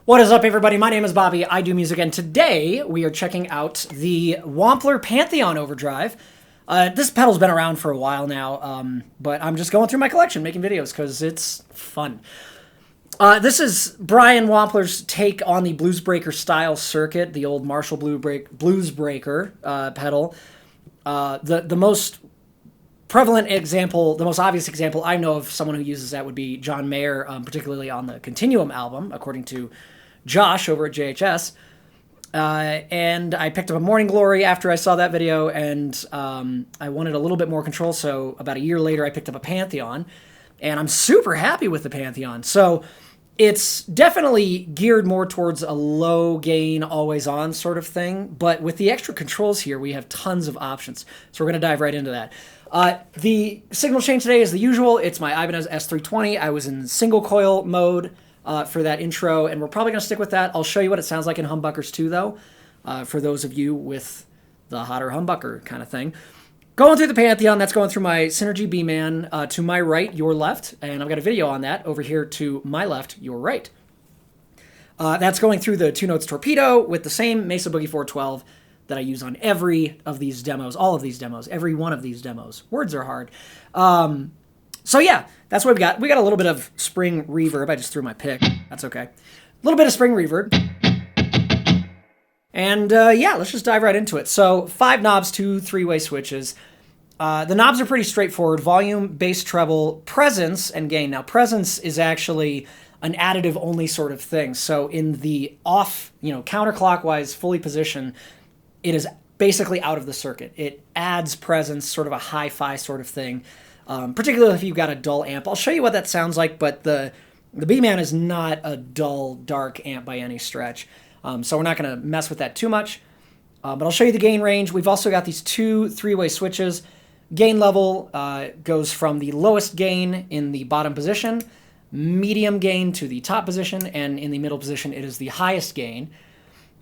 What is up, everybody? My name is Bobby. I do music, and today we are checking out the Wampler Pantheon Overdrive. This pedal's been around for a while now, but I'm just going through my collection, making videos, because it's fun. This is Brian Wampler's take on the Blues Breaker style circuit, the old Marshall Blues Breaker pedal. The most prevalent example, the most obvious example I know of someone who uses that would be John Mayer, particularly on the Continuum album, according to Josh over at JHS. And I picked up a Morning Glory after I saw that video, and I wanted a little bit more control, so about a year later I picked up a Pantheon, and I'm super happy with the Pantheon. So it's definitely geared more towards a low gain, always on sort of thing, but with the extra controls here, we have tons of options. So we're going to dive right into that. The signal chain today is the usual. It's my Ibanez S320. I was in single coil mode for that intro, and we're probably going to stick with that. I'll show you what it sounds like in humbuckers too, though, for those of you with the hotter humbucker kind of thing. Going through the Pantheon, that's going through my Synergy B-Man to my right, your left, and I've got a video on that over here to my left, your right. That's going through the Two Notes Torpedo with the same Mesa Boogie 412 that I use on every of these demos, all of these demos, every one of these demos. Words are hard. So yeah, that's what we got. We got a little bit of spring reverb. I just threw my pick. That's okay. A little bit of spring reverb. And yeah, let's just dive right into it. So 5 knobs, 2 3-way switches. The knobs are pretty straightforward. Volume, bass, treble, presence, and gain. Now, presence is actually an additive only sort of thing. So in the off, counterclockwise, fully position, it is basically out of the circuit. It adds presence, sort of a hi-fi sort of thing. Particularly if you've got a dull amp. I'll show you what that sounds like, but the B-Man is not a dull, dark amp by any stretch. So we're not going to mess with that too much. But I'll show you the gain range. We've also got these 2 3-way switches. Gain level goes from the lowest gain in the bottom position, medium gain to the top position, and in the middle position it is the highest gain.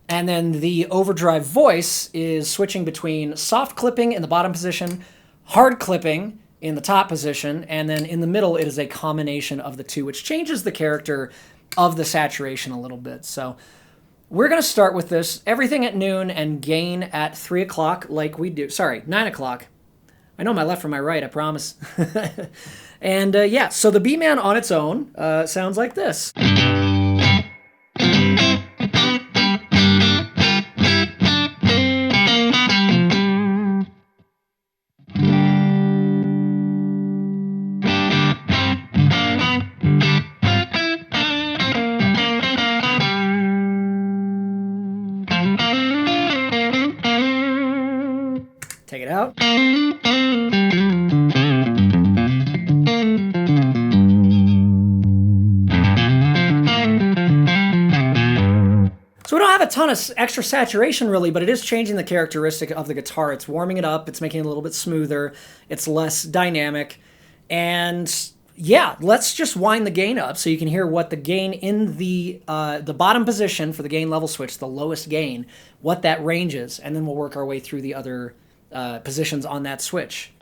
And then the overdrive voice is switching between soft clipping in the bottom position, hard clipping in the top position, and then in the middle it is a combination of the two, which changes the character of the saturation a little bit. So we're going to start with this, everything at noon and gain at 3 o'clock like we do. Sorry, 9 o'clock. I know my left from my right, I promise. And yeah, so the B-Man on its own sounds like this. Take it out. So we don't have a ton of extra saturation really, but it is changing the characteristic of the guitar. It's warming it up, it's making it a little bit smoother, it's less dynamic, and yeah, let's just wind the gain up so you can hear what the gain in the bottom position for the gain level switch, the lowest gain, what that range is, and then we'll work our way through the other positions on that switch.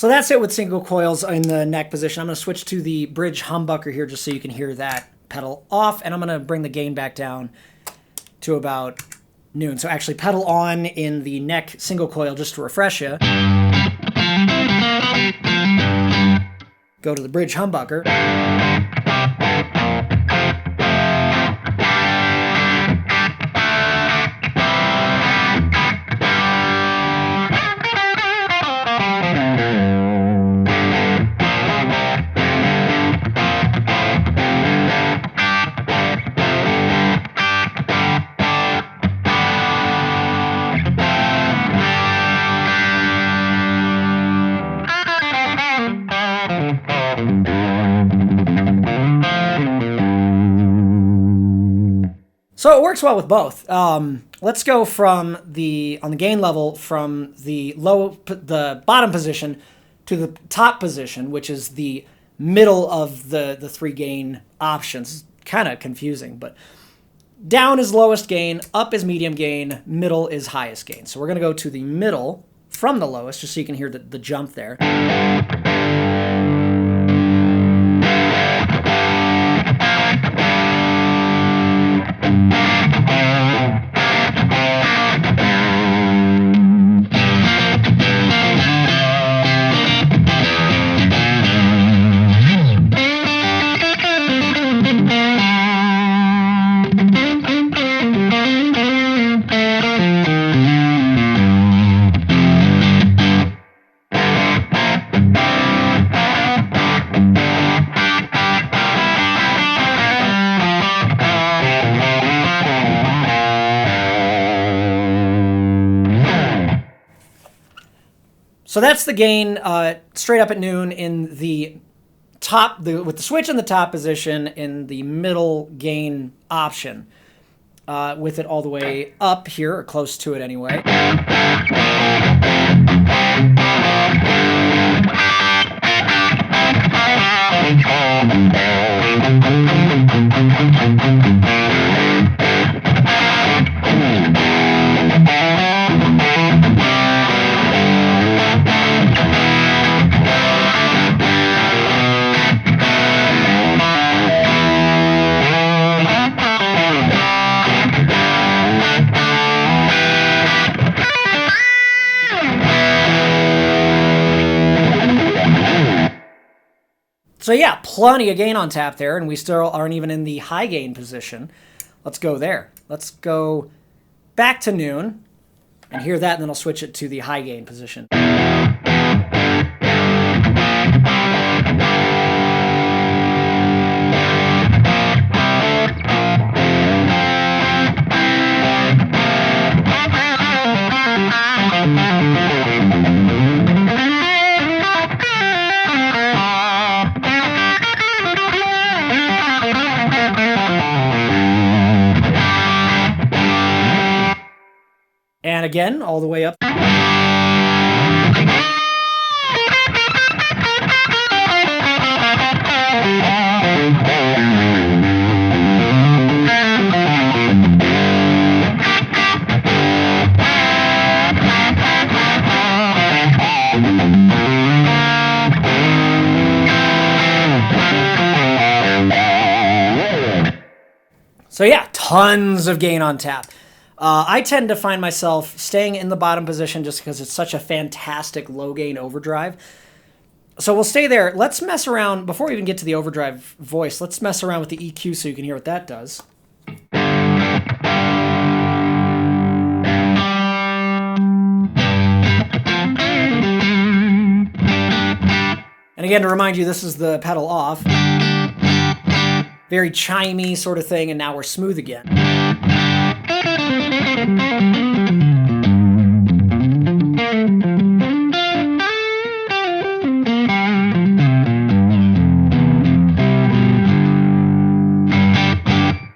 So that's it with single coils in the neck position. I'm going to switch to the bridge humbucker here just so you can hear that pedal off, and I'm going to bring the gain back down to about noon. So actually pedal on in the neck single coil just to refresh you. Go to the bridge humbucker. So it works well with both. Let's go from on the gain level from the bottom position to the top position, which is the middle of the three gain options. Kind of confusing, but down is lowest gain, up is medium gain, middle is highest gain. So we're going to go to the middle from the lowest, just so you can hear the jump there. So that's the gain straight up at noon in the top, with the switch in the top position in the middle gain option, with it all the way up here, or close to it anyway. So yeah, plenty of gain on tap there, and we still aren't even in the high gain position. Let's go there. Let's go back to noon and hear that, and then I'll switch it to the high gain position. And again, all the way up. So yeah, tons of gain on tap. I tend to find myself staying in the bottom position just because it's such a fantastic low gain overdrive. So we'll stay there. Let's mess around, before we even get to the overdrive voice, let's mess around with the EQ so you can hear what that does. And again, to remind you, this is the pedal off. Very chimey sort of thing, and now we're smooth again.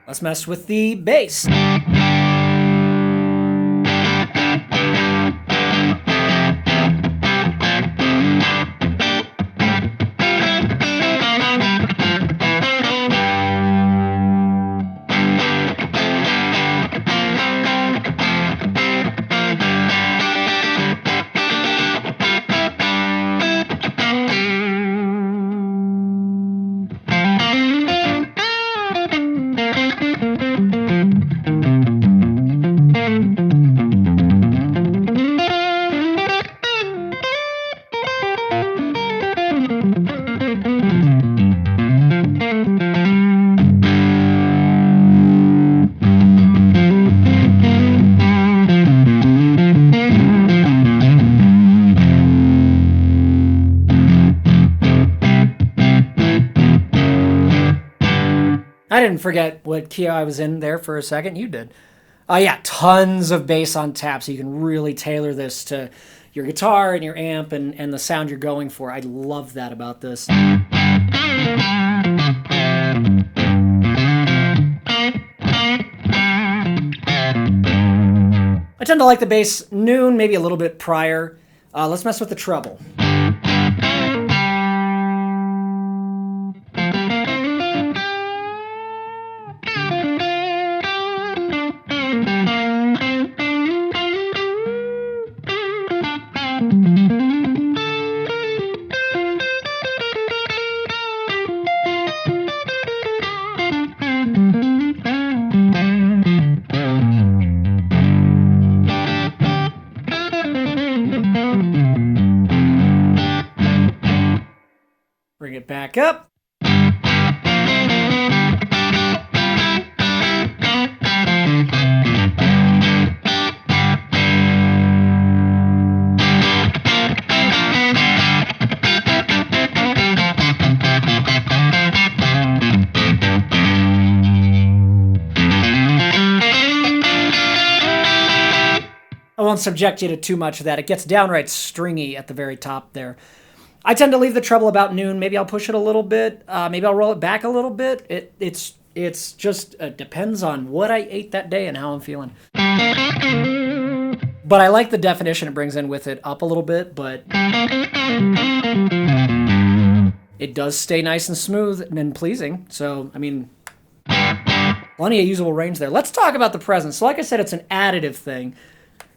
Let's mess with the bass. I didn't forget what key I was in there for a second. You did. Yeah, tons of bass on tap, so you can really tailor this to your guitar and your amp and the sound you're going for. I love that about this. I tend to like the bass noon, maybe a little bit prior. Let's mess with the treble. Bring it back up. I won't subject you to too much of that. It gets downright stringy at the very top there. I tend to leave the treble about noon. Maybe I'll push it a little bit. Maybe I'll roll it back a little bit. It's just depends on what I ate that day and how I'm feeling. But I like the definition it brings in with it up a little bit, but it does stay nice and smooth and pleasing. So, I mean, plenty of usable range there. Let's talk about the presence. So like I said, it's an additive thing.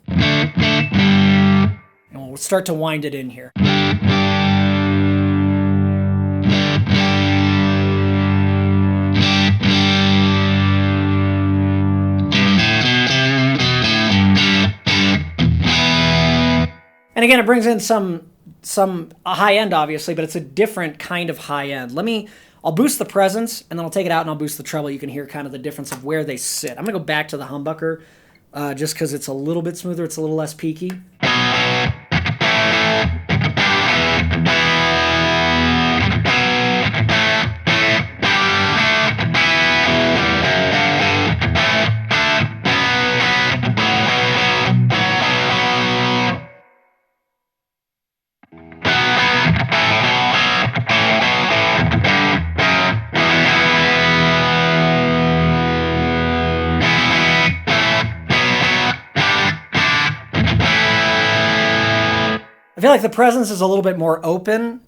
And we'll start to wind it in here. And again, it brings in some high end, obviously, but it's a different kind of high end. I'll boost the presence, and then I'll take it out and I'll boost the treble. You can hear kind of the difference of where they sit. I'm going to go back to the humbucker just because it's a little bit smoother. It's a little less peaky. I feel like the presence is a little bit more open.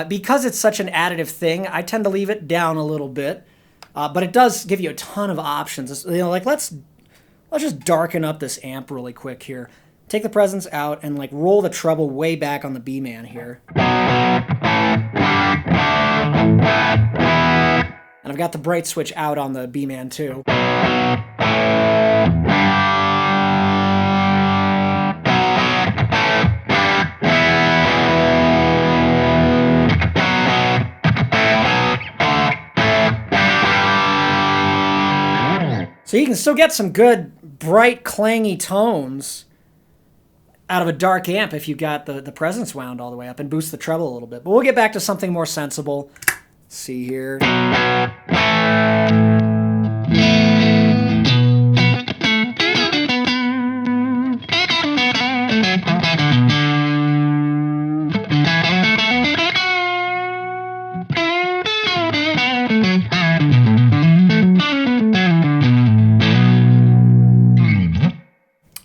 Because it's such an additive thing, I tend to leave it down a little bit. But it does give you a ton of options. Like let's just darken up this amp really quick here. Take the presence out and like roll the treble way back on the B-man here. And I've got the bright switch out on the B-man too. So you can still get some good, bright, clangy tones out of a dark amp if you got the presence wound all the way up and boost the treble a little bit. But we'll get back to something more sensible. Let's see here.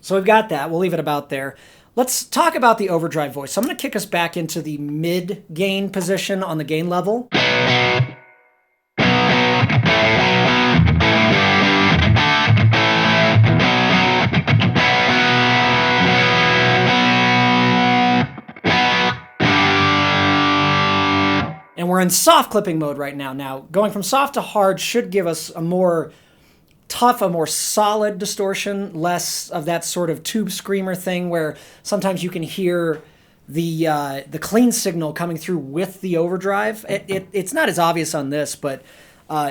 So we've got that. We'll leave it about there. Let's talk about the overdrive voice. So I'm going to kick us back into the mid-gain position on the gain level. And we're in soft clipping mode right now. Now, going from soft to hard should give us a more tough, a more solid distortion, less of that sort of tube screamer thing where sometimes you can hear the clean signal coming through with the overdrive. It's not as obvious on this, but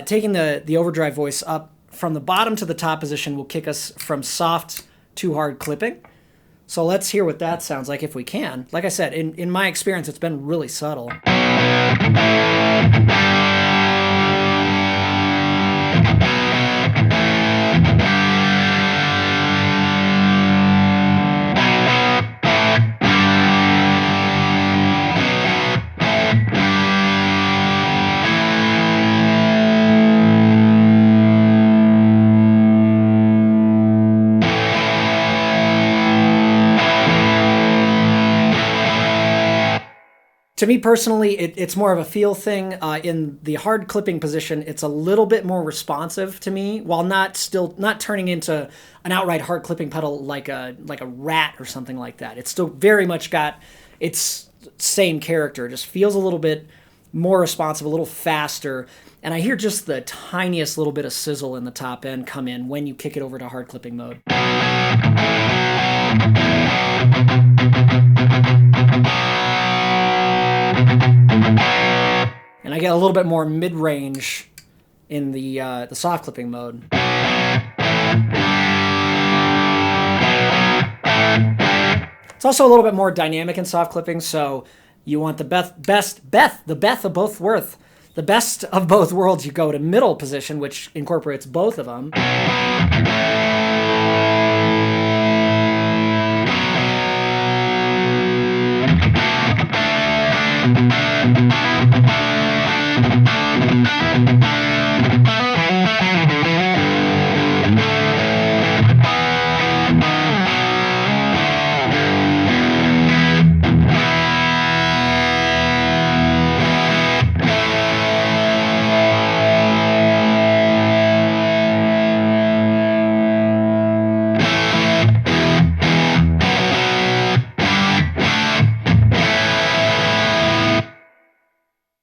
taking the overdrive voice up from the bottom to the top position will kick us from soft to hard clipping. So let's hear what that sounds like if we can. Like I said, in my experience, it's been really subtle. To me personally, it's more of a feel thing. In the hard clipping position, it's a little bit more responsive to me, while not turning into an outright hard clipping pedal like a Rat or something like that. It's still very much got its same character. It just feels a little bit more responsive, a little faster. And I hear just the tiniest little bit of sizzle in the top end come in when you kick it over to hard clipping mode. And I get a little bit more mid-range in the soft clipping mode. It's also a little bit more dynamic in soft clipping, so you want the best of both worlds. The best of both worlds, you go to middle position, which incorporates both of them.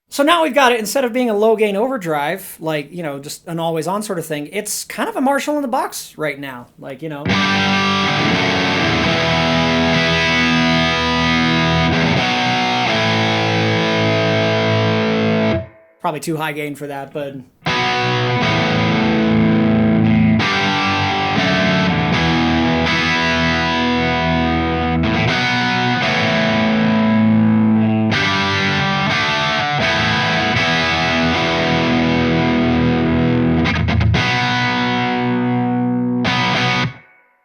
So now we've got it, instead of being a low gain overdrive, like, you know, just an always on sort of thing, it's kind of a Marshall in the box right now. Like, you know. Probably too high gain for that, but.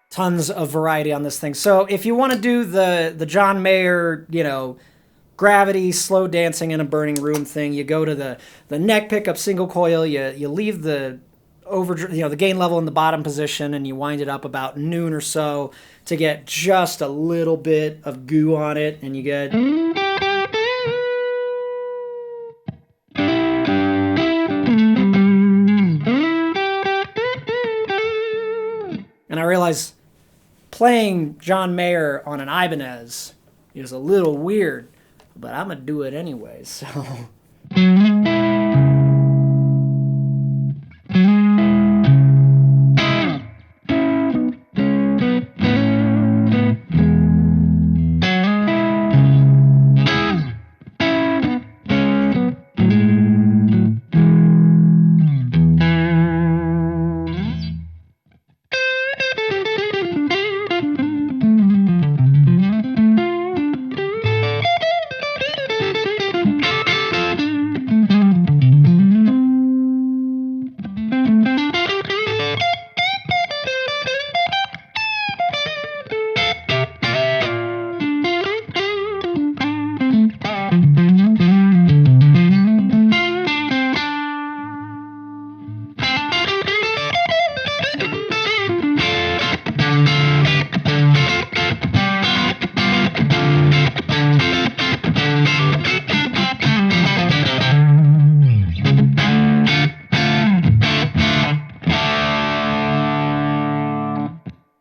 Tons of variety on this thing. So if you want to do the John Mayer, you know, gravity, slow dancing in a burning room thing, you go to the neck pickup single coil, you leave the the gain level in the bottom position, and you wind it up about noon or so to get just a little bit of goo on it, and you get. And I realize playing John Mayer on an Ibanez is a little weird, but I'm going to do it anyway, so.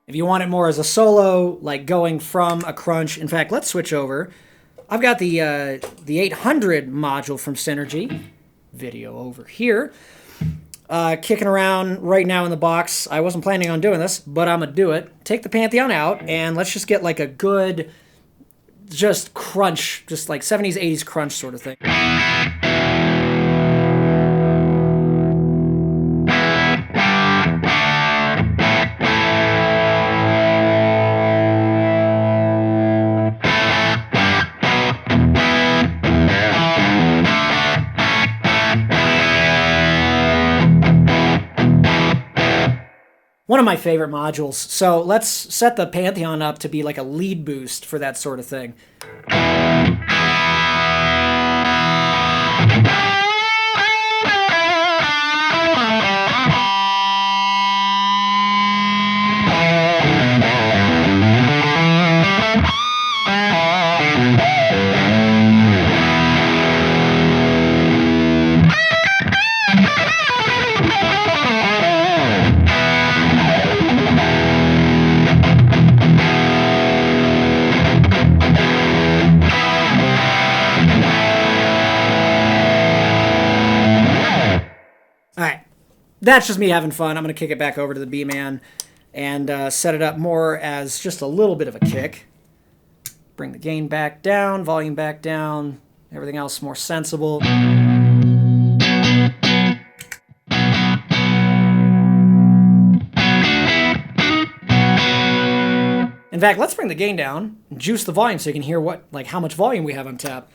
If you want it more as a solo, like going from a crunch, in fact, let's switch over. I've got the 800 module from Synergy, video over here, kicking around right now in the box. I wasn't planning on doing this, but I'm gonna do it. Take the Pantheon out, and let's just get like a good, just crunch, just like 70s, 80s crunch sort of thing. One of my favorite modules. So let's set the Pantheon up to be like a lead boost for that sort of thing. that's just me having fun. I'm going to kick it back over to the B-Man and set it up more as just a little bit of a kick. Bring the gain back down, volume back down, everything else more sensible. In fact, let's bring the gain down and juice the volume so you can hear how much volume we have on tap.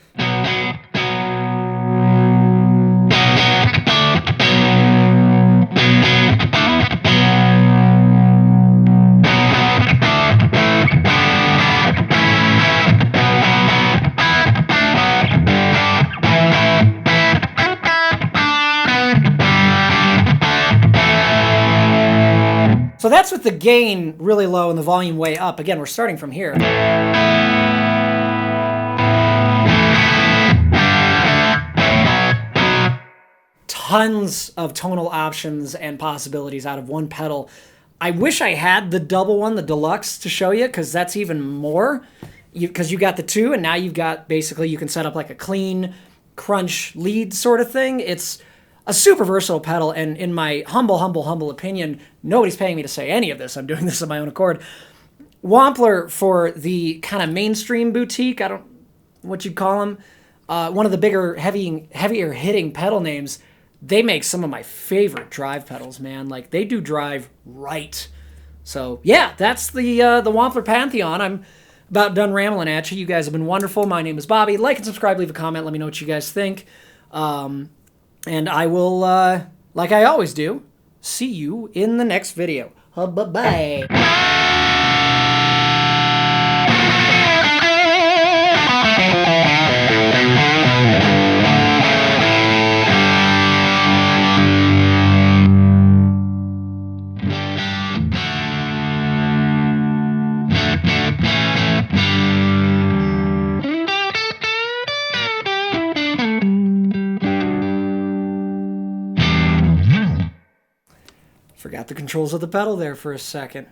So that's with the gain really low and the volume way up. Again, we're starting from here. Tons of tonal options and possibilities out of one pedal. I wish I had the double one, the deluxe, to show you, because that's even more. Because you got the two, and now you've got, basically, you can set up like a clean crunch lead sort of thing. It's a super versatile pedal, and in my humble opinion, nobody's paying me to say any of this. I'm doing this of my own accord. Wampler, for the kind of mainstream boutique, I don't what you'd call them, one of the bigger, heavier hitting pedal names, they make some of my favorite drive pedals, man. Like, they do drive right. So, yeah, that's the Wampler Pantheon. I'm about done rambling at you. You guys have been wonderful. My name is Bobby. Like and subscribe, leave a comment, let me know what you guys think. And I will, like I always do, see you in the next video. Bye-bye. Forgot the controls of the pedal there for a second.